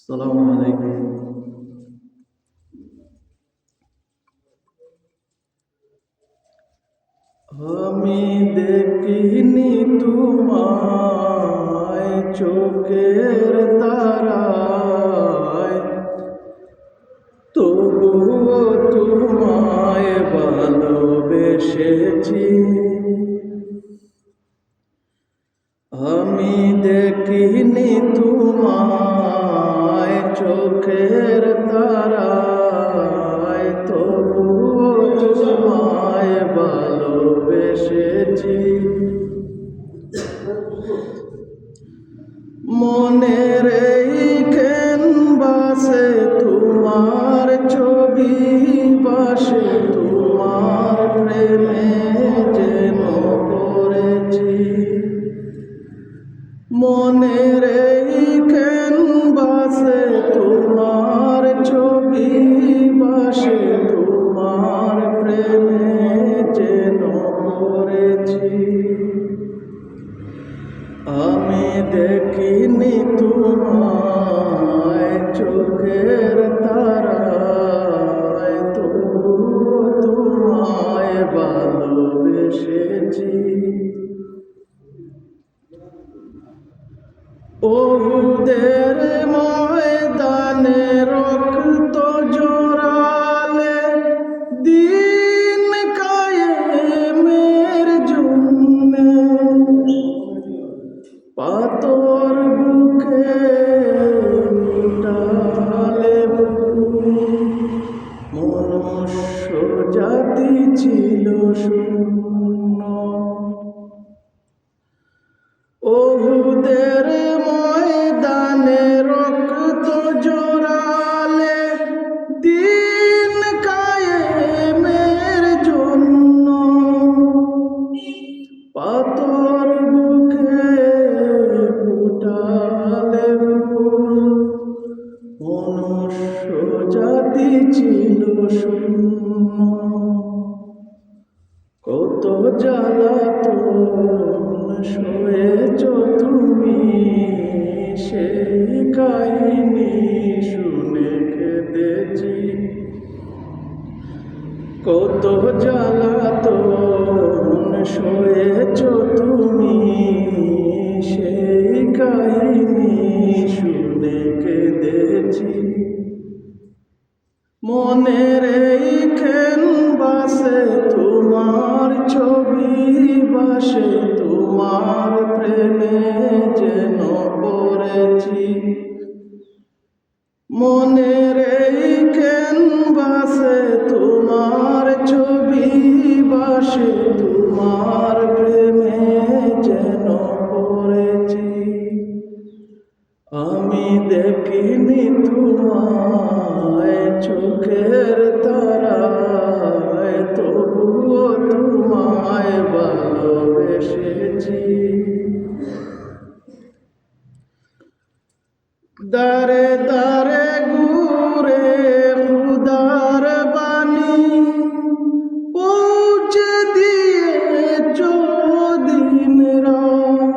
আসসালামু আলাইকুম। আমি দেখিনি তোমায় চোখের তারায়, তবুও তোমায় ভালোবেসেছি। আমি দেখিনি তোমায় চোখের তারায়, তবুও তোমায় ভালোবেসেছি। মনের এই ক্যানভাসে তোমার ছবি বাসে, তোমার প্রেমে যেন পড়েছি। মনের এই ক্যানভাসে তোমার ছবি বাসে, তোমার প্রেমে যেন পড়েছি। আমি দেখিনি তোমায় চোখের তারায়, তবুও তোমায় ভালোবেসেছি। ওহুদের ময়দানে রক্ত জড়ালে, দিন কায়েমের জন্যে পাথর বুকে উঠালে, মনুষ্য জাতি ছিল শূন্য। ওহুদের ময়দানে রক্ত জড়ালে, দিন কায়েমের জন্য পাথর বুকে ফুটালে ফুল, মনুষ্য জাতি ছিল শূন্য। কত জ্বালাতন সয়েছ তুমি, সেই কাহিনী শুনে কেঁদেছি। কত জ্বালাতন সয়েছ তুমি, সেই কাহিনী শুনে কেঁদেছি। মনের এই ক্যানভাসে তোমার ছবি বাসে, তোমার প্রেমে যেন পড়েছি। মনের এই ক্যানভাসে তোমার ছবি বাসে, তোমার প্রেমে যেন পড়েছি। আমি দেখিনি তোমায় চোখের তারায়, তবুও তোমায় ভালোবেসেছি। দারে দারে ঘুরে খুদার বাণী পৌঁছে দিয়েছ দিন রাত,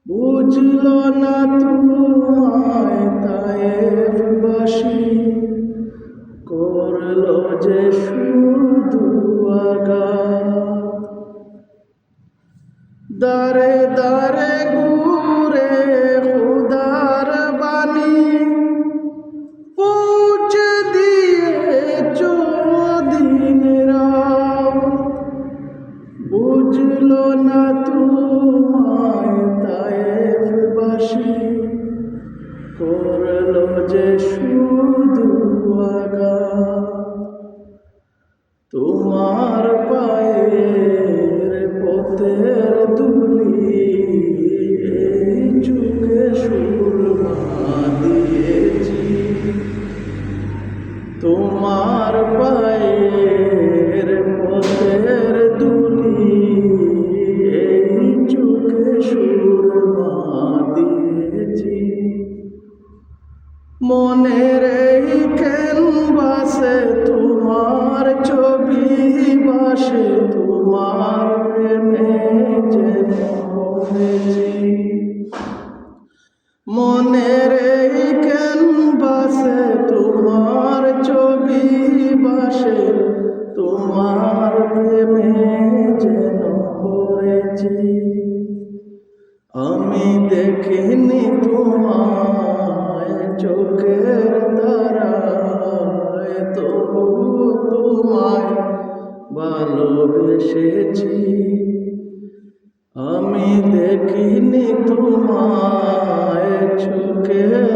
বুঝল না তোমায় তায়েফবাসী, করল যে শুধু আঘাত। দারে দারে ঘুরে খুদার বাণী পৌঁছে দিয়েছ দিন রাত, বুঝল না তোমায় তায়েফবাসী, করল যে শুধু আঘাত। তোমার পায়ের পথের ধুলি এই চোখে সুরমা দিয়েছি। তোমার পায়ের পথের ধুলি এই চোখে সুরমা দিয়েছি। মনের এই ক্যানভাসে তোমার ছবি বাসে, তোমার প্রেমে যেন পড়েছি। মনের এই তোমার প্রেমে যেন পড়েছি। আমি দেখিনি তোমায় চোখের তারায়, তবু তোমায় ভালোবেসেছি। আমি দেখিনি তোমায় চোখের